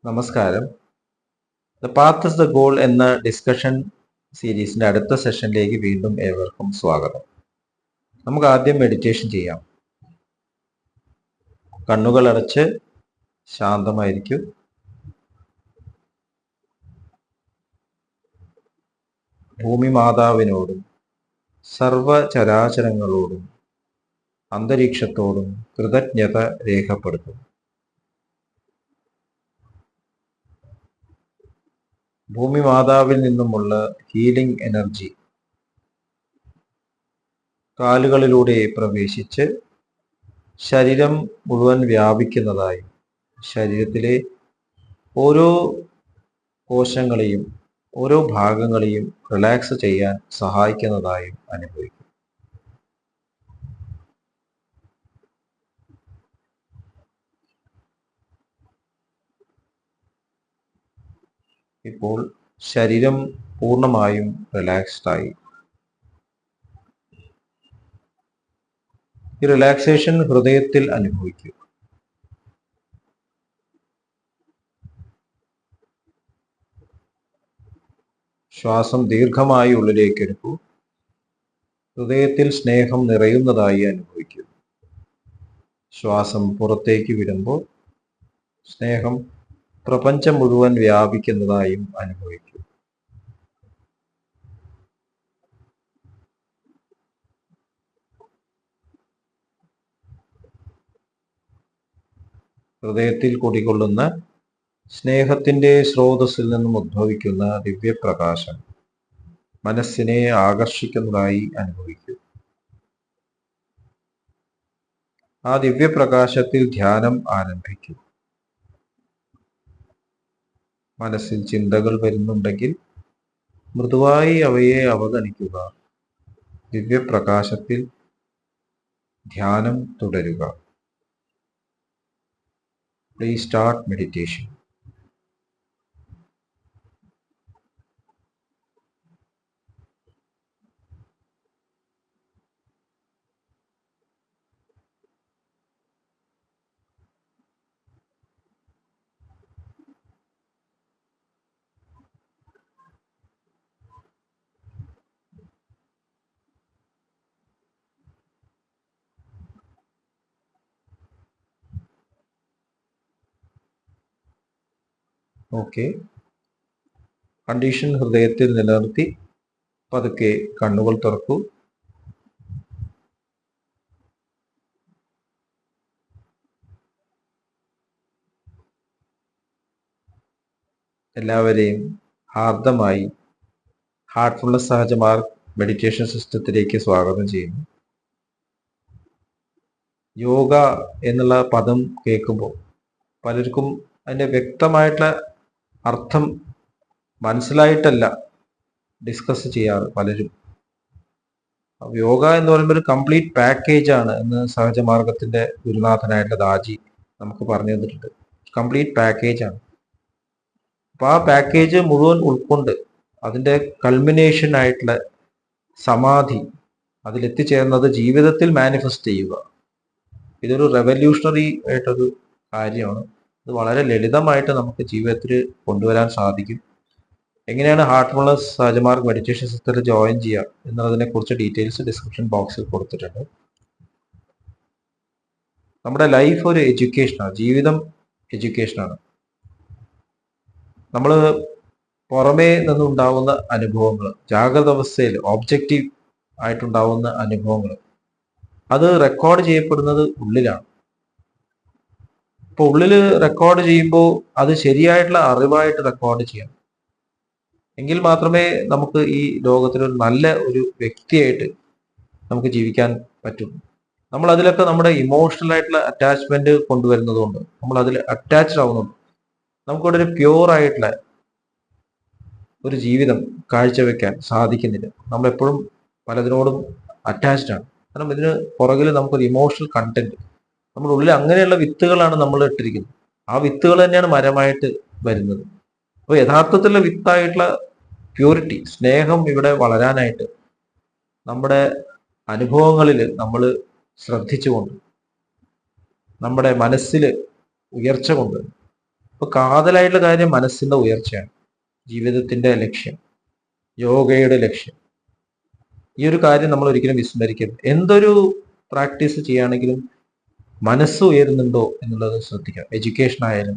നമസ്കാരം. The path is the goal എന്ന discussion സീരീസിന്റെ അടുത്ത സെഷനിലേക്ക് വീണ്ടും ഏവർക്കും സ്വാഗതം. നമുക്ക് ആദ്യം മെഡിറ്റേഷൻ ചെയ്യാം. കണ്ണുകൾ അടച്ച് ശാന്തമായിരിക്കും. ഭൂമി മാതാവിനോടും സർവചരാചരങ്ങളോടും അന്തരീക്ഷത്തോടും കൃതജ്ഞത രേഖപ്പെടുത്തും. ഭൂമി മാതാവിൽ നിന്നുമുള്ള ഹീലിംഗ് എനർജി കാലുകളിലൂടെ പ്രവേശിച്ച് ശരീരം മുഴുവൻ വ്യാപിക്കുന്നതായും ശരീരത്തിലെ ഓരോ കോശങ്ങളെയും ഓരോ ഭാഗങ്ങളെയും റിലാക്സ് ചെയ്യാൻ സഹായിക്കുന്നതായും അനുഭവിക്കും. ഇപ്പോൾ ശരീരം പൂർണ്ണമായും റിലാക്സ്ഡ് ആയി. ഈ റിലാക്സേഷൻ ഹൃദയത്തിൽ അനുഭവിക്കൂ. ശ്വാസം ദീർഘമായി ഉള്ളിലേക്ക് എടുക്കൂ. ഹൃദയത്തിൽ സ്നേഹം നിറയുന്നതായി അനുഭവിക്കൂ. ശ്വാസം പുറത്തേക്ക് വിടുമ്പോൾ സ്നേഹം പ്രപഞ്ചം മുഴുവൻ വ്യാപിക്കുന്നതായും അനുഭവിക്കൂ. ഹൃദയത്തിൽ കുടികൊള്ളുന്ന സ്നേഹത്തിന്റെ സ്രോതസ്സിൽ നിന്നും ഉദ്ഭവിക്കുന്ന ദിവ്യപ്രകാശം മനസ്സിനെ ആകർഷിക്കുന്നതായി അനുഭവിക്കൂ. ആ ദിവ്യപ്രകാശത്തിൽ ധ്യാനം ആരംഭിക്കൂ. മനസ്സിൽ ചിന്തകൾ വരുന്നുണ്ടെങ്കിൽ മൃദുവായി അവയെ അവഗണിക്കുക. ദിവ്യപ്രകാശത്തിൽ ധ്യാനം തുടരുക. Please start meditation. Okay, condition ഹൃദയത്തിൽ നിലനിർത്തി പതുക്കെ കണ്ണുകൾ തുറക്കൂ. എല്ലാവരെയും ഹാർദമായി ഹാർട്ട്ഫുൾനെസ് സഹജമാർഗ് മെഡിറ്റേഷൻ സിസ്റ്റത്തിലേക്ക് സ്വാഗതം ചെയ്യുന്നു. യോഗ എന്നുള്ള പദം കേൾക്കുമ്പോൾ പലർക്കും അതിൻ്റെ വ്യക്തമായിട്ടുള്ള അർത്ഥം മനസ്സിലായിട്ടല്ല ഡിസ്കസ് ചെയ്യാറ് പലരും. യോഗ എന്ന് പറയുമ്പോൾ ഒരു കംപ്ലീറ്റ് പാക്കേജ് ആണ് എന്ന് സഹജമാർഗത്തിന്റെ ഗുരുനാഥനായിട്ടുള്ള ദാജി നമുക്ക് പറഞ്ഞു തന്നിട്ടുണ്ട്. കംപ്ലീറ്റ് പാക്കേജ് ആണ്. അപ്പൊ ആ പാക്കേജ് മുഴുവൻ ഉൾക്കൊണ്ട് അതിന്റെ കൾമിനേഷൻ ആയിട്ടുള്ള സമാധി അതിലെത്തിച്ചേർന്നത് ജീവിതത്തിൽ മാനിഫെസ്റ്റ് ചെയ്യുക. ഇതൊരു റെവല്യൂഷണറി ആയിട്ടൊരു കാര്യമാണ്. ഇത് വളരെ ലളിതമായിട്ട് നമുക്ക് ജീവിതത്തിൽ കൊണ്ടുവരാൻ സാധിക്കും. എങ്ങനെയാണ് ഹാർട്ട്ഫുൾനെസ് സഹജമാർഗ് മെഡിറ്റേഷൻ സിസ്റ്റത്തിൽ ജോയിൻ ചെയ്യുക എന്നതിനെ കുറിച്ച് ഡീറ്റെയിൽസ് ഡിസ്ക്രിപ്ഷൻ ബോക്സിൽ കൊടുത്തിട്ടുണ്ട്. നമ്മുടെ ലൈഫ് ഒരു എഡ്യൂക്കേഷനാണ്, ജീവിതം എഡ്യൂക്കേഷനാണ്. നമ്മൾ പുറമേ നിന്നുണ്ടാവുന്ന അനുഭവങ്ങൾ, ജാഗ്രത അവസ്ഥയിൽ ഓബ്ജക്റ്റീവ് ആയിട്ടുണ്ടാവുന്ന അനുഭവങ്ങൾ, അത് റെക്കോർഡ് ചെയ്യപ്പെടുന്നത് ഉള്ളിലാണ്. ഇപ്പൊ ഉള്ളിൽ റെക്കോർഡ് ചെയ്യുമ്പോൾ അത് ശരിയായിട്ടുള്ള അറിവായിട്ട് റെക്കോർഡ് ചെയ്യണം. എങ്കിൽ മാത്രമേ നമുക്ക് ഈ ലോകത്തിലൊരു നല്ല ഒരു വ്യക്തിയായിട്ട് നമുക്ക് ജീവിക്കാൻ പറ്റുള്ളൂ. നമ്മൾ അതിലൊക്കെ നമ്മുടെ ഇമോഷണൽ ആയിട്ടുള്ള അറ്റാച്ച്മെന്റ് കൊണ്ടുവരുന്നതുകൊണ്ട് നമ്മൾ അതിൽ അറ്റാച്ച്ഡ് ആവുന്നുണ്ട്. നമുക്കിവിടെ ഒരു പ്യൂർ ആയിട്ടുള്ള ഒരു ജീവിതം കാഴ്ചവെക്കാൻ സാധിക്കുന്നില്ല. നമ്മളെപ്പോഴും പലതിനോടും അറ്റാച്ച്ഡ് ആണ്. കാരണം ഇതിന് പുറകിൽ നമുക്കൊരു ഇമോഷണൽ കണ്ടന്റ്, നമ്മുടെ ഉള്ളിൽ അങ്ങനെയുള്ള വിത്തുകളാണ് നമ്മൾ ഇട്ടിരിക്കുന്നത്. ആ വിത്തുകൾ തന്നെയാണ് മരമായിട്ട് വരുന്നത്. അപ്പോൾ യഥാർത്ഥത്തിലുള്ള വിത്തായിട്ടുള്ള പ്യൂരിറ്റി, സ്നേഹം ഇവിടെ വളരാനായിട്ട് നമ്മുടെ അനുഭവങ്ങളിൽ നമ്മൾ ശ്രദ്ധിച്ചുകൊണ്ട് നമ്മുടെ മനസ്സിൽ ഉയർച്ച കൊണ്ട് അപ്പൊ കാതലായിട്ടുള്ള കാര്യം മനസ്സിന്റെ ഉയർച്ചയാണ്, ജീവിതത്തിന്റെ ലക്ഷ്യം, യോഗയുടെ ലക്ഷ്യം. ഈ ഒരു കാര്യം നമ്മൾ ഒരിക്കലും വിസ്മരിക്കരുത്. എന്തൊരു പ്രാക്ടീസ് ചെയ്യുകയാണെങ്കിലും മനസ്സ് ഉയരുന്നുണ്ടോ എന്നുള്ളത് ശ്രദ്ധിക്കാം. എഡ്യൂക്കേഷൻ ആയാലും,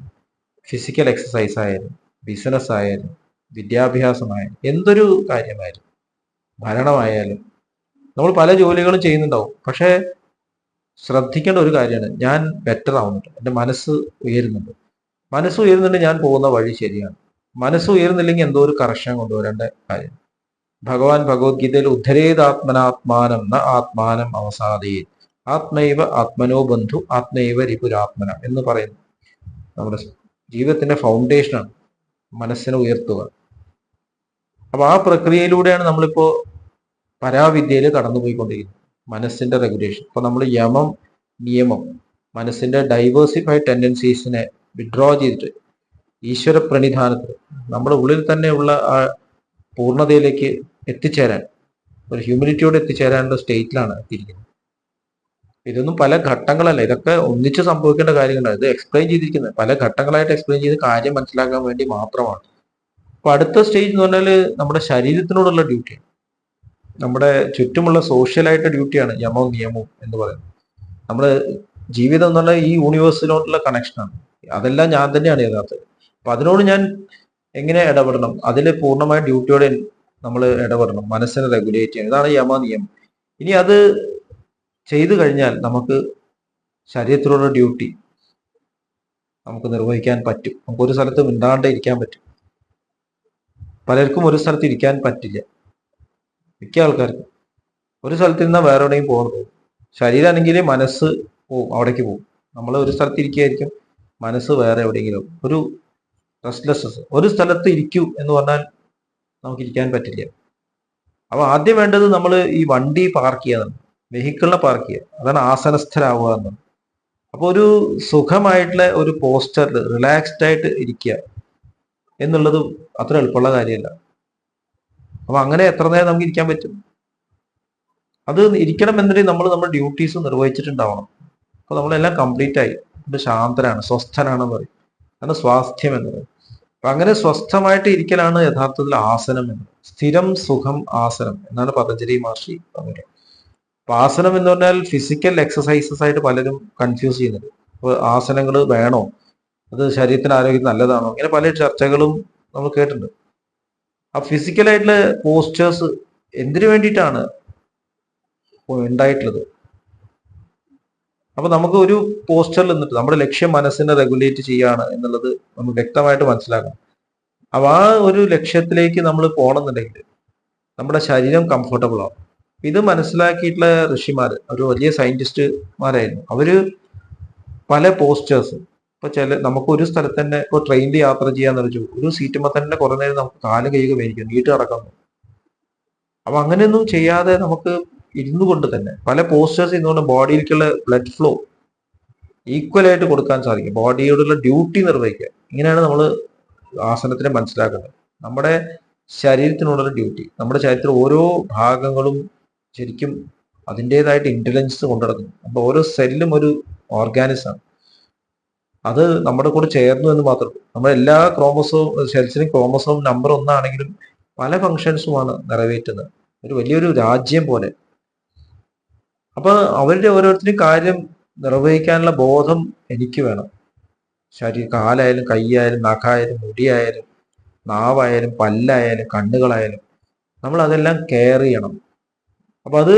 ഫിസിക്കൽ എക്സസൈസ് ആയാലും, ബിസിനസ് ആയാലും, വിദ്യാഭ്യാസമായാലും, എന്തൊരു കാര്യമായാലും, ഭരണമായാലും, നമ്മൾ പല ജോലികളും ചെയ്യുന്നുണ്ടാവും. പക്ഷെ ശ്രദ്ധിക്കേണ്ട ഒരു കാര്യമാണ്, ഞാൻ ബെറ്റർ ആവുന്നുണ്ട്, എൻ്റെ മനസ്സ് ഉയരുന്നുണ്ട്. മനസ്സ് ഉയരുന്നുണ്ട്, ഞാൻ പോകുന്ന വഴി ശരിയാണ്. മനസ്സ് ഉയരുന്നില്ലെങ്കിൽ എന്തോ ഒരു കറക്ഷൻ കൊണ്ടുവരേണ്ട കാര്യം. ഭഗവാൻ ഭഗവത്ഗീതയിൽ ഉദ്ധരേതാത്മനാത്മാനം ന ആത്മാനം അവസാദേ ആത്മൈവ ആത്മനോ ബന്ധു ആത്മൈവ രിപുരാത്മന എന്ന് പറയുന്നു. നമ്മുടെ ജീവിതത്തിന്റെ ഫൗണ്ടേഷനാണ് മനസ്സിനെ ഉയർത്തുക. അപ്പൊ ആ പ്രക്രിയയിലൂടെയാണ് നമ്മളിപ്പോ പരാവിദ്യയിൽ കടന്നുപോയിക്കൊണ്ടിരിക്കുന്നത്. മനസ്സിന്റെ റെഗുലേഷൻ. ഇപ്പൊ നമ്മൾ യമം, നിയമം, മനസ്സിന്റെ ഡൈവേഴ്സിഫൈഡ് ടെൻഡൻസീസിനെ വിഡ്രോ ചെയ്തിട്ട് ഈശ്വര പ്രണിധാനത്തിൽ നമ്മുടെ ഉള്ളിൽ തന്നെയുള്ള ആ പൂർണ്ണതയിലേക്ക് എത്തിച്ചേരാൻ, ഒരു ഹ്യൂമിനിറ്റിയോട് എത്തിച്ചേരാനുള്ള സ്റ്റേറ്റിലാണ് എത്തിയിരിക്കുന്നത്. ഇതൊന്നും പല ഘട്ടങ്ങളല്ല, ഇതൊക്കെ ഒന്നിച്ച് സംഭവിക്കേണ്ട കാര്യങ്ങളാണ്. ഇത് എക്സ്പ്ലെയിൻ ചെയ്തിരിക്കുന്നത് പല ഘട്ടങ്ങളായിട്ട് എക്സ്പ്ലെയിൻ ചെയ്ത് കാര്യം മനസ്സിലാക്കാൻ വേണ്ടി മാത്രമാണ്. അപ്പൊ അടുത്ത സ്റ്റേജ് എന്ന് പറഞ്ഞാൽ നമ്മുടെ ശരീരത്തിനോടുള്ള ഡ്യൂട്ടിയാണ്, നമ്മുടെ ചുറ്റുമുള്ള സോഷ്യലായിട്ട് ഡ്യൂട്ടിയാണ് യമവും നിയമവും എന്ന് പറയുന്നത്. നമ്മുടെ ജീവിതം എന്ന് പറഞ്ഞാൽ ഈ യൂണിവേഴ്സിനോടുള്ള കണക്ഷനാണ്. അതെല്ലാം ഞാൻ തന്നെയാണ് യഥാർത്ഥത്തിൽ. അപ്പൊ അതിനോട് ഞാൻ എങ്ങനെ ഇടപെടണം, അതിൽ പൂർണ്ണമായ ഡ്യൂട്ടിയോടെ നമ്മൾ ഇടപെടണം, മനസ്സിനെ റെഗുലേറ്റ് ചെയ്യണം. ഇതാണ് യമ നിയമം. ഇനി അത് ചെയ്തു കഴിഞ്ഞാൽ നമുക്ക് ശരീരത്തിലുള്ള ഡ്യൂട്ടി നമുക്ക് നിർവഹിക്കാൻ പറ്റും. നമുക്ക് ഒരു സ്ഥലത്ത് മിണ്ടാണ്ട് ഇരിക്കാൻ പറ്റും. പലർക്കും ഒരു സ്ഥലത്ത് ഇരിക്കാൻ പറ്റില്ല. മിക്ക ആൾക്കാർക്കും ഒരു സ്ഥലത്ത് ഇരുന്നാൽ വേറെ എവിടെയും പോകുന്നു. ശരീരമാണെങ്കിൽ മനസ്സ് പോവും, അവിടേക്ക് പോകും. നമ്മൾ ഒരു സ്ഥലത്ത് ഇരിക്കുകയായിരിക്കും, മനസ്സ് വേറെ എവിടെയെങ്കിലും. ഒരു റെസ്റ്റ്ലെസ്നെസ്. ഒരു സ്ഥലത്ത് ഇരിക്കൂ എന്ന് പറഞ്ഞാൽ നമുക്ക് ഇരിക്കാൻ പറ്റില്ല. അപ്പൊ ആദ്യം വേണ്ടത് നമ്മൾ ഈ വണ്ടി പാർക്ക് ചെയ്യാന്നാണ്, വെഹിക്കിളിനെ പാർക്ക് ചെയ്യുക. അതാണ് ആസനസ്ഥരാവുക എന്നാണ്. അപ്പൊ ഒരു സുഖമായിട്ടുള്ള ഒരു പോസ്റ്ററിൽ റിലാക്സ്ഡ് ആയിട്ട് ഇരിക്കുക എന്നുള്ളത് അത്ര എളുപ്പമുള്ള കാര്യമല്ല. അപ്പൊ അങ്ങനെ എത്ര നേരം നമുക്ക് ഇരിക്കാൻ പറ്റും? അത് ഇരിക്കണം എന്നുണ്ടെങ്കിൽ നമ്മൾ നമ്മുടെ ഡ്യൂട്ടീസ് നിർവഹിച്ചിട്ടുണ്ടാവണം. അപ്പൊ നമ്മളെല്ലാം കംപ്ലീറ്റ് ആയി, ശാന്തനാണ്, സ്വസ്ഥനാണെന്ന് പറയും. അതാണ് സ്വാസ്ഥ്യം എന്ന് പറയും. അപ്പൊ അങ്ങനെ സ്വസ്ഥമായിട്ട് ഇരിക്കലാണ് യഥാർത്ഥത്തിൽ ആസനം എന്ന്. സ്ഥിരം സുഖം ആസനം എന്നാണ് പതഞ്ജലി മഹർഷി പറഞ്ഞത്. അപ്പൊ ആസനം എന്ന് പറഞ്ഞാൽ ഫിസിക്കൽ എക്സസൈസസ് ആയിട്ട് പലരും കൺഫ്യൂസ് ചെയ്യുന്നുണ്ട്. അപ്പൊ ആസനങ്ങൾ വേണോ, അത് ശരീരത്തിന് ആരോഗ്യത്തിന് നല്ലതാണോ, ഇങ്ങനെ പല ചർച്ചകളും നമ്മൾ കേട്ടിട്ടുണ്ട്. ആ ഫിസിക്കലായിട്ടുള്ള പോസ്റ്റേഴ്സ് എന്തിനു വേണ്ടിയിട്ടാണ് ഉണ്ടായിട്ടുള്ളത്? അപ്പൊ നമുക്ക് ഒരു പോസ്റ്ററിൽ നിന്നിട്ട് നമ്മുടെ ലക്ഷ്യം മനസ്സിനെ റെഗുലേറ്റ് ചെയ്യാണ് എന്നുള്ളത് നമുക്ക് വ്യക്തമായിട്ട് മനസ്സിലാക്കണം. അപ്പൊ ആ ഒരു ലക്ഷ്യത്തിലേക്ക് നമ്മൾ പോകണമെന്നുണ്ടെങ്കിൽ നമ്മുടെ ശരീരം കംഫർട്ടബിൾ ആവും. ഇത് മനസ്സിലാക്കിയിട്ടുള്ള ഋഷിമാർ, ഒരു വലിയ സയന്റിസ്റ്റുമാരായിരുന്നു. അവര് പല പോസ്റ്റേഴ്സ്, ഇപ്പൊ നമുക്ക് ഒരു സ്ഥലത്ത് തന്നെ ഇപ്പൊ ട്രെയിനിൽ യാത്ര ചെയ്യാന്ന് വെച്ചു, ഒരു സീറ്റുമ്പോൾ തന്നെ കുറെ നേരം നമുക്ക് കാലും കൈയൊക്കെ വേനിക്കും, നീട്ട് കിടക്കുന്നു. അപ്പൊ അങ്ങനെയൊന്നും ചെയ്യാതെ നമുക്ക് ഇരുന്നു കൊണ്ട് തന്നെ പല പോസ്റ്റേഴ്സ് ഇരുന്നുകൊണ്ട് ബോഡിയിലേക്കുള്ള ബ്ലഡ് ഫ്ലോ ഈക്വൽ ആയിട്ട് കൊടുക്കാൻ സാധിക്കും, ബോഡിയോടുള്ള ഡ്യൂട്ടി നിർവഹിക്കുക. ഇങ്ങനെയാണ് നമ്മൾ ആസനത്തിനെ മനസ്സിലാക്കുന്നത്. നമ്മുടെ ശരീരത്തിനുള്ള ഡ്യൂട്ടി, നമ്മുടെ ശരീരത്തിൽ ഓരോ ഭാഗങ്ങളും ശരിക്കും അതിൻ്റെതായിട്ട് ഇന്റലിജൻസ് കൊണ്ടുനടക്കുന്നു. അപ്പൊ ഓരോ സെല്ലും ഒരു ഓർഗാനിസമാണ്. അത് നമ്മുടെ കൂടെ ചേർന്നു എന്ന് മാത്രം. നമ്മുടെ എല്ലാ ക്രോമസോം സെൽസിനും ക്രോമസോം നമ്പർ ഒന്നാണെങ്കിലും പല ഫങ്ഷൻസുമാണ് നിറവേറ്റുന്നത്, ഒരു വലിയൊരു രാജ്യം പോലെ. അപ്പൊ അവരുടെ ഓരോരുത്തരും കാര്യം നിർവഹിക്കാനുള്ള ബോധം എനിക്ക് വേണം. കാലായാലും കൈയായാലും നഖായാലും മുടിയായാലും നാവായാലും പല്ലായാലും കണ്ണുകളായാലും നമ്മൾ അതെല്ലാം കെയർ ചെയ്യണം. അപ്പൊ അത്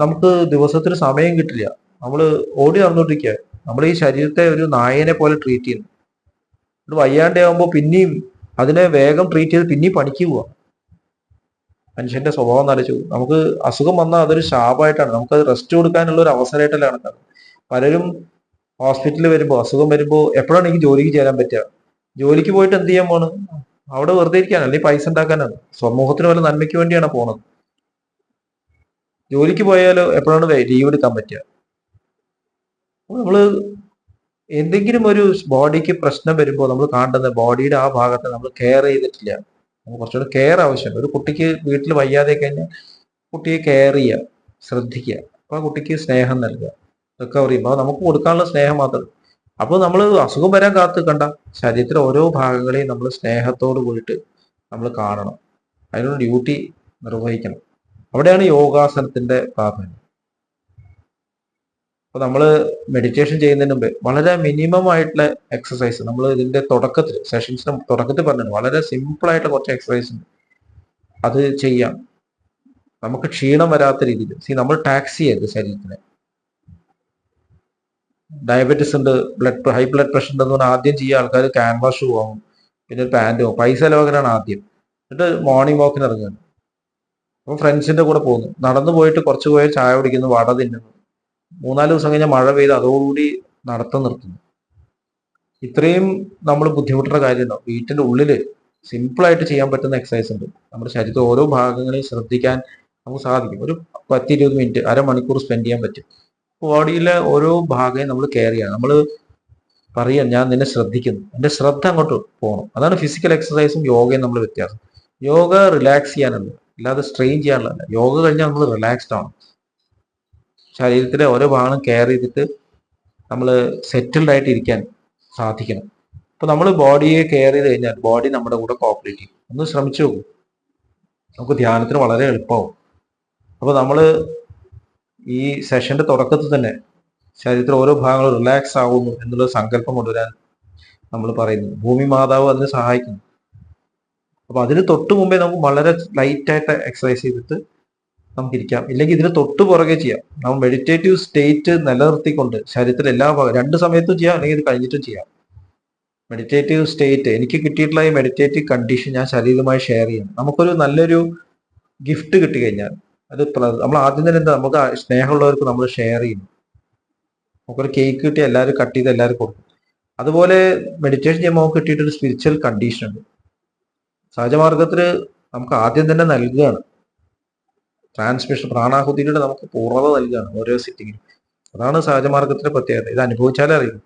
നമുക്ക് ദിവസത്തിന് സമയം കിട്ടില്ല. നമ്മൾ ഓടി നടന്നുകൊണ്ടിരിക്കുക. നമ്മൾ ഈ ശരീരത്തെ ഒരു നായനെ പോലെ ട്രീറ്റ് ചെയ്യുന്നു. ഇത് വയ്യാണ്ടാകുമ്പോൾ പിന്നെയും അതിനെ വേഗം ട്രീറ്റ് ചെയ്ത് പിന്നെയും പണിക്ക് പോവാ. മനുഷ്യന്റെ സ്വഭാവം നടിച്ചു. നമുക്ക് അസുഖം വന്നാൽ അതൊരു ശാപമായിട്ടാണ്, നമുക്കത് റെസ്റ്റ് കൊടുക്കാനുള്ള ഒരു അവസരമായിട്ടല്ല കണക്കാണ്. പലരും ഹോസ്പിറ്റലിൽ വരുമ്പോൾ, അസുഖം വരുമ്പോൾ എപ്പോഴാണ് എനിക്ക് ജോലിക്ക് ചേരാൻ പറ്റുക? ജോലിക്ക് പോയിട്ട് എന്ത് ചെയ്യാൻ പോണ്? അവിടെ വെറുതെ ഇരിക്കാനാണ്, അല്ലെങ്കിൽ പൈസ ഉണ്ടാക്കാനാണ്, സമൂഹത്തിന് വല്ല നന്മയ്ക്ക് വേണ്ടിയാണ് പോണത്. ജോലിക്ക് പോയാലോ എപ്പോഴാണ് ലീവ് എടുക്കാൻ പറ്റുക? നമ്മള് എന്തെങ്കിലും ഒരു ബോഡിക്ക് പ്രശ്നം വരുമ്പോൾ നമ്മൾ കാണുന്നത് ബോഡിയുടെ ആ ഭാഗത്ത് നമ്മൾ കെയർ ചെയ്തിട്ടില്ല. നമുക്ക് കുറച്ചുകൂടി കെയർ ആവശ്യമുണ്ട്. ഒരു കുട്ടിക്ക് വീട്ടിൽ വയ്യാതെ കഴിഞ്ഞാൽ കുട്ടിയെ കെയർ ചെയ്യുക, ശ്രദ്ധിക്കുക, അപ്പൊ ആ കുട്ടിക്ക് സ്നേഹം നൽകുക, റിക്കവറി ചെയ്യുമ്പോൾ നമുക്ക് കൊടുക്കാനുള്ള സ്നേഹം മാത്രം. അപ്പോൾ നമ്മൾ അസുഖം വരാൻ കാത്ത് കണ്ട ശരീരത്തിലെ ഓരോ ഭാഗങ്ങളെയും നമ്മൾ സ്നേഹത്തോട് കൂടിയിട്ട് നമ്മൾ കാണണം, അതിനുള്ള ഡ്യൂട്ടി നിർവഹിക്കണം. അവിടെയാണ് യോഗാസനത്തിന്റെ പ്രാധാന്യം. അപ്പൊ നമ്മൾ മെഡിറ്റേഷൻ ചെയ്യുന്നതിന് മുമ്പ് വളരെ മിനിമം ആയിട്ടുള്ള എക്സസൈസ് നമ്മൾ ഇതിന്റെ തുടക്കത്തിൽ സെഷൻസിന് തുടക്കത്തിൽ പറഞ്ഞു, വളരെ സിമ്പിൾ ആയിട്ടുള്ള കുറച്ച് എക്സസൈസ് ഉണ്ട്, അത് ചെയ്യാം. നമുക്ക് ക്ഷീണം വരാത്ത രീതിയിൽ നമ്മൾ ടാക്സ് ചെയ്യരുത് ശരീരത്തിനെ. ഡയബറ്റിസ് ഉണ്ട്, ഹൈ ബ്ലഡ് പ്രഷർ ഉണ്ടെന്ന് പറഞ്ഞാൽ ആദ്യം ചെയ്യുക ആൾക്കാർ ക്യാൻവാസ് ഷൂ വാങ്ങും, പിന്നെ ഒരു പാൻറ് വാങ്ങും, പൈസ ചിലവാക്കാനാണ് ആദ്യം. എന്നിട്ട് മോർണിംഗ് വാക്കിന് ഇറങ്ങുകയാണ്. അപ്പോൾ ഫ്രണ്ട്സിന്റെ കൂടെ പോകുന്നു, നടന്നു പോയിട്ട് കുറച്ച് പോയി ചായ കുടിക്കുന്നു, വട തിന്നുന്നു. 3-4 ദിവസം കഴിഞ്ഞാൽ മഴ പെയ്ത് അതോടുകൂടി നടത്തം നിർത്തുന്നു. ഇത്രയും നമ്മൾ ബുദ്ധിമുട്ടുള്ള കാര്യമുണ്ടോ? വീട്ടിന്റെ ഉള്ളില് സിമ്പിളായിട്ട് ചെയ്യാൻ പറ്റുന്ന എക്സസൈസ് ഉണ്ട്. നമ്മുടെ ശരീരത്തിൽ ഓരോ ഭാഗങ്ങളെയും ശ്രദ്ധിക്കാൻ നമുക്ക് സാധിക്കും. ഒരു 10-20 മിനിറ്റ്, അരമണിക്കൂർ സ്പെൻഡ് ചെയ്യാൻ പറ്റും. ബോഡിയിലെ ഓരോ ഭാഗവും നമ്മൾ കെയർ ചെയ്യണം. നമ്മൾ പറയാം, ഞാൻ നിന്നെ ശ്രദ്ധിക്കുന്നു, എൻ്റെ ശ്രദ്ധ അങ്ങോട്ട് പോകണം. അതാണ് ഫിസിക്കൽ എക്സസൈസും യോഗയും നമ്മൾ വ്യത്യാസം. യോഗ റിലാക്സ് ചെയ്യാനുണ്ട്, അല്ലാതെ സ്ട്രെയിൻ ചെയ്യാനുള്ളതല്ല. യോഗ കഴിഞ്ഞാൽ നമ്മൾ റിലാക്സ്ഡ് ആണ്. ശരീരത്തിലെ ഓരോ ഭാഗങ്ങളും കെയർ ചെയ്തിട്ട് നമ്മൾ സെറ്റിൽഡ് ആയിട്ട് ഇരിക്കാൻ സാധിക്കണം. അപ്പൊ നമ്മൾ ബോഡിയെ കെയർ ചെയ്ത് കഴിഞ്ഞാൽ ബോഡി നമ്മുടെ കൂടെ കോപ്പറേറ്റ് ചെയ്യും. ഒന്ന് ശ്രമിച്ചു നോക്കും, നമുക്ക് ധ്യാനത്തിന് വളരെ എളുപ്പമാവും. അപ്പൊ നമ്മൾ ഈ സെഷന്റെ തുടക്കത്തിൽ തന്നെ ശരീരത്തിൽ ഓരോ ഭാഗങ്ങളും റിലാക്സ് ആവുന്നു എന്നുള്ള സങ്കല്പം കൊണ്ടുവരാൻ നമ്മൾ പറയുന്നു. ഭൂമി മാതാവ് അതിന് സഹായിക്കുന്നു. അപ്പൊ അതിന് തൊട്ട് മുമ്പേ നമുക്ക് വളരെ ലൈറ്റായിട്ട് എക്സസൈസ് ചെയ്തിട്ട് നമുക്ക് ഇരിക്കാം. ഇല്ലെങ്കിൽ ഇതിന് തൊട്ട് പുറകെ ചെയ്യാം. നമ്മൾ മെഡിറ്റേറ്റീവ് സ്റ്റേറ്റ് നിലനിർത്തിക്കൊണ്ട് ശരീരത്തിൽ എല്ലാ ഭാഗം 2 സമയത്തും ചെയ്യാം, അല്ലെങ്കിൽ ഇത് കഴിഞ്ഞിട്ടും ചെയ്യാം. മെഡിറ്റേറ്റീവ് സ്റ്റേറ്റ് എനിക്ക് കിട്ടിയിട്ടുള്ള ഈ മെഡിറ്റേറ്റീവ് കണ്ടീഷൻ ഞാൻ ശരീരവുമായി ഷെയർ ചെയ്യണം. നമുക്കൊരു നല്ലൊരു ഗിഫ്റ്റ് കിട്ടിക്കഴിഞ്ഞാൽ അത് നമ്മൾ ആദ്യം തന്നെ എന്താ, നമുക്ക് സ്നേഹമുള്ളവർക്ക് നമ്മൾ ഷെയർ ചെയ്യും. നമുക്കൊരു കേക്ക് കിട്ടി എല്ലാവരും കട്ട് ചെയ്ത് എല്ലാവരും കൊടുക്കും. അതുപോലെ മെഡിറ്റേഷൻ ചെയ്യുമ്പോൾ നമുക്ക് കിട്ടിയിട്ടൊരു സ്പിരിച്വൽ കണ്ടീഷൻ ഉണ്ട്. സഹജമാർഗത്തിൽ നമുക്ക് ആദ്യം തന്നെ നൽകുകയാണ്. ട്രാൻസ്മിഷൻ പ്രാണാഹുതിയിലൂടെ നമുക്ക് പൂർണ്ണത നൽകുകയാണ് ഓരോ സിറ്റിങ്ങിലും. അതാണ് സഹജമാർഗത്തിന്റെ പ്രത്യേകത. ഇത് അനുഭവിച്ചാലേ അറിയും.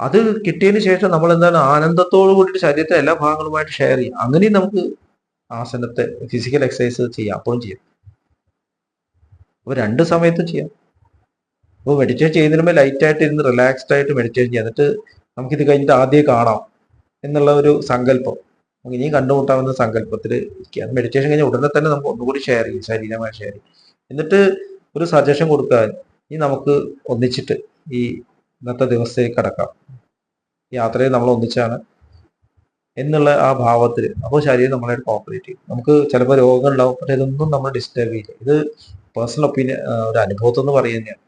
അത് കിട്ടിയതിന് ശേഷം നമ്മൾ എന്താണ് ആനന്ദത്തോടു കൂടിയിട്ട് ശരീരത്തെ എല്ലാ ഭാഗങ്ങളുമായിട്ട് ഷെയർ ചെയ്യും. അങ്ങനെയും നമുക്ക് ആസനത്തെ ഫിസിക്കൽ എക്സസൈസ് ചെയ്യാം, അപ്പോഴും ചെയ്യാം. അപ്പോൾ 2 സമയത്തും ചെയ്യാം. അപ്പോൾ മെഡിറ്റേഷൻ ചെയ്യുന്നതിന് ലൈറ്റ് ആയിട്ട് ഇരുന്ന് റിലാക്സ്ഡ് ആയിട്ട് മെഡിറ്റേഷൻ ചെയ്യാം. എന്നിട്ട് നമുക്കിത് കഴിഞ്ഞിട്ട് ആദ്യം കാണാം എന്നുള്ള ഒരു സങ്കല്പം, നമുക്ക് ഇനിയും കണ്ടുമുട്ടാവുന്ന സങ്കല്പത്തിൽ ഇരിക്കുക. മെഡിറ്റേഷൻ കഴിഞ്ഞാൽ ഉടനെ തന്നെ നമുക്ക് ഒന്നുകൂടി ഷെയർ ചെയ്യും, ശരീരമായി ഷെയർ ചെയ്യും. എന്നിട്ട് ഒരു സജഷൻ കൊടുക്കാൻ, ഇനി നമുക്ക് ഒന്നിച്ചിട്ട് ഈ ഇന്നത്തെ ദിവസത്തേക്ക് കടക്കാം, യാത്രയിൽ നമ്മൾ ഒന്നിച്ചാണ് എന്നുള്ള ആ ഭാവത്തിൽ. അപ്പോൾ ശരീരം നമ്മളായിട്ട് കോപ്പറേറ്റ് ചെയ്യും. നമുക്ക് ചിലപ്പോൾ രോഗങ്ങൾ ഉണ്ടാവും, പക്ഷെ ഇതൊന്നും നമ്മൾ ഡിസ്റ്റർബ് ചെയ്യില്ല. ഇത് പേഴ്സണൽ ഒപ്പീനിയൻ, ഒരു അനുഭവത്തെന്ന് പറയുന്നതാണ്.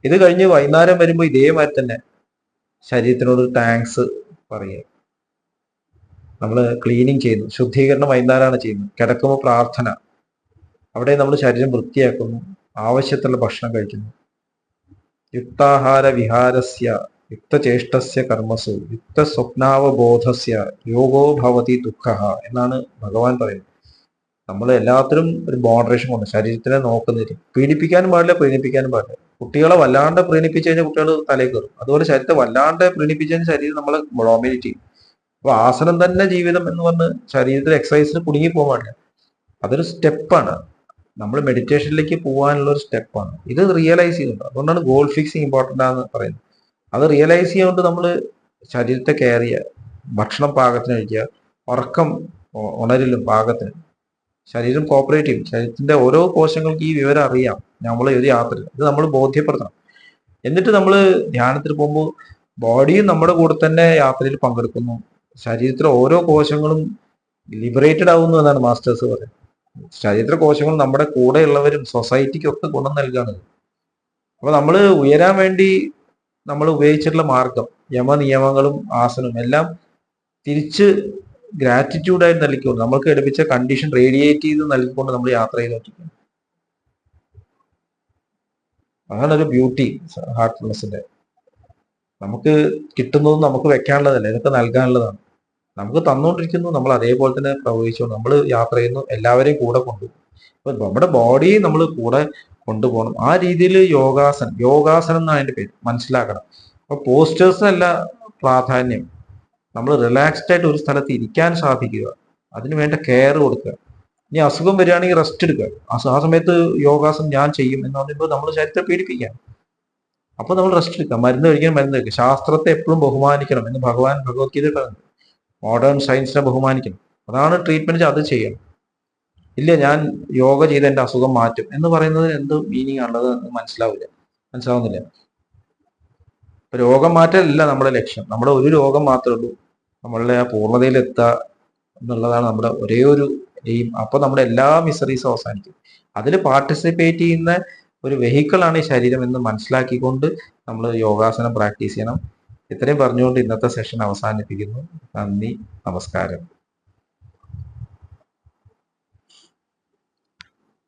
ഇത് കഴിഞ്ഞ് വൈകുന്നേരം വരുമ്പോൾ ഇതേമാതിരി തന്നെ ശരീരത്തിനോട് താങ്ക്സ് പറയുക. നമ്മൾ ക്ലീനിങ് ചെയ്യുന്നു, ശുദ്ധീകരണം വൈകുന്നേരമാണ് ചെയ്യുന്നത്. കിടക്കുമ്പോൾ പ്രാർത്ഥന, അവിടെ നമ്മൾ ശരീരം വൃത്തിയാക്കുന്നു, ആവശ്യത്തിലുള്ള ഭക്ഷണം കഴിക്കുന്നു. യുക്താഹാര വിഹാരസ്യ യുക്തചേഷ്ടസ്യ കർമ്മസു യുക്ത സ്വപ്നാവബോധസ്യ യോഗോ ഭവതി ദുഃഖ എന്നാണ് ഭഗവാൻ പറയുന്നത്. നമ്മൾ എല്ലാത്തിലും ഒരു മോഡറേഷൻ കൊണ്ട് ശരീരത്തിനെ നോക്കുന്നില്ല. പീഡിപ്പിക്കാനും പാടില്ല, പ്രീണിപ്പിക്കാനും പാടില്ല. കുട്ടികളെ വല്ലാണ്ട് പ്രീണിപ്പിച്ചു കഴിഞ്ഞാൽ കുട്ടികൾ തലയിൽ കയറും. അതുപോലെ ശരീരത്തെ വല്ലാണ്ട് പ്രീണിപ്പിച്ചതിന് ശരീരം നമ്മളെ ഡോമിനേറ്റ് ചെയ്യും. അപ്പൊ ആസനം തന്നെ ജീവിതം എന്ന് പറഞ്ഞ് ശരീരത്തിൽ എക്സസൈസിന് കുടുങ്ങി പോകാൻ പാടില്ല. അതൊരു സ്റ്റെപ്പാണ്, നമ്മൾ മെഡിറ്റേഷനിലേക്ക് പോകാനുള്ള ഒരു സ്റ്റെപ്പാണ്. ഇത് റിയലൈസ് ചെയ്യുന്നുണ്ട്. അതുകൊണ്ടാണ് ഗോൾ ഫിക്സിങ് ഇമ്പോർട്ടൻ്റ് ആണെന്ന് പറയുന്നത്. അത് റിയലൈസ് ചെയ്യാണ്ട് നമ്മൾ ശരീരത്തെ കെയർ ചെയ്യുക, ഭക്ഷണം പാകത്തിന് കഴിക്കുക, ഉറക്കം ഉണരലും പാകത്തിന്, ശരീരം കോപ്പറേറ്റ് ചെയ്യും. ശരീരത്തിന്റെ ഓരോ കോശങ്ങൾക്ക് ഈ വിവരം അറിയാം. നമ്മൾ ഒരു യാത്ര ഇത് നമ്മൾ ബോധ്യപ്പെടുത്തണം. എന്നിട്ട് നമ്മൾ ധ്യാനത്തിൽ പോകുമ്പോൾ ബോഡിയും നമ്മുടെ കൂടെ തന്നെ യാത്രയിൽ പങ്കെടുക്കുന്നു. ശരീരത്തിലെ ഓരോ കോശങ്ങളും ലിബറേറ്റഡ് ആവുന്നു എന്നാണ് മാസ്റ്റേഴ്സ് പറയുന്നത്. ശരീരത്തിലെ കോശങ്ങൾ നമ്മുടെ കൂടെയുള്ളവരും സൊസൈറ്റിക്കും ഒക്കെ ഗുണം നൽകുകയാണ്. അപ്പൊ നമ്മൾ ഉയരാൻ വേണ്ടി നമ്മൾ ഉപയോഗിച്ചിട്ടുള്ള മാർഗം, യമനിയമങ്ങളും ആസനവും എല്ലാം തിരിച്ച് ഗ്രാറ്റിറ്റ്യൂഡായിട്ട് നൽകിക്കൊണ്ട് നമ്മൾക്ക് ലഭിച്ച കണ്ടീഷൻ റേഡിയേറ്റ് ചെയ്ത് നൽകിക്കൊണ്ട് നമ്മൾ യാത്ര ചെയ്തോണ്ടിരിക്കുന്നത്. അതാണ് ഒരു ബ്യൂട്ടി ഹാർട്ട്ഫുൾനെസ്സിന്റെ. നമുക്ക് കിട്ടുന്നതും നമുക്ക് വെക്കാനുള്ളതല്ല, ഇതൊക്കെ നൽകാനുള്ളതാണ്. നമുക്ക് തന്നുകൊണ്ടിരിക്കുന്നു, നമ്മൾ അതേപോലെ തന്നെ പ്രവഹിച്ചുകൊണ്ട് നമ്മൾ യാത്ര ചെയ്യുന്നു, എല്ലാവരെയും കൂടെ കൊണ്ടുപോകും. അപ്പൊ നമ്മുടെ ബോഡിയെ നമ്മൾ കൂടെ കൊണ്ടുപോകണം. ആ രീതിയിൽ യോഗാസനം എന്നാണ് അതിന്റെ പേര്, മനസ്സിലാക്കണം. അപ്പൊ പോസ്റ്റേഴ്സിനല്ല പ്രാധാന്യം, നമ്മൾ റിലാക്സ്ഡ് ആയിട്ട് ഒരു സ്ഥലത്ത് ഇരിക്കാൻ സാധിക്കുക, അതിന് വേണ്ട കെയർ കൊടുക്കുക. ഇനി അസുഖം വരികയാണെങ്കിൽ റെസ്റ്റ് എടുക്കുക. ആ സമയത്ത് യോഗാസനം ഞാൻ ചെയ്യും എന്ന് പറയുമ്പോൾ നമ്മൾ ശരീരത്തെ പീഡിപ്പിക്കാം. അപ്പൊ നമ്മൾ റെസ്റ്റ് എടുക്കാം, മരുന്ന് കഴിക്കണം, മരുന്ന് കഴിക്കുക. ശാസ്ത്രത്തെ എപ്പോഴും ബഹുമാനിക്കണം എന്ന് ഭഗവാൻ ഭഗവത്ഗീത പറയുന്നത്. മോഡേൺ സയൻസിനെ ബഹുമാനിക്കണം. അതാണ് ട്രീറ്റ്മെന്റ്, അത് ചെയ്യണം. ഇല്ല ഞാൻ യോഗ ചെയ്ത് എൻ്റെ അസുഖം മാറ്റും എന്ന് പറയുന്നത് എന്ത് മീനിങ് ആണുള്ളത് മനസ്സിലാവുന്നില്ല. ഇപ്പൊ രോഗം മാറ്റലല്ല നമ്മുടെ ലക്ഷ്യം. നമ്മുടെ ഒരു രോഗം മാത്രമേ ഉള്ളൂ, നമ്മളുടെ ആ പൂർണ്ണതയിലെത്തുക എന്നുള്ളതാണ് നമ്മുടെ ഒരേ ഒരു എയിം. അപ്പൊ നമ്മുടെ എല്ലാ മിസറീസും അവസാനിക്കും. അതിൽ പാർട്ടിസിപ്പേറ്റ് ചെയ്യുന്ന ഒരു വെഹിക്കിളാണ് ഈ ശരീരം എന്ന് മനസ്സിലാക്കിക്കൊണ്ട് നമ്മൾ യോഗാസനം പ്രാക്ടീസ് ചെയ്യണം. ഇത്രയും പറഞ്ഞുകൊണ്ട് ഇന്നത്തെ സെഷൻ അവസാനിപ്പിക്കുന്നു. നന്ദി, നമസ്കാരം.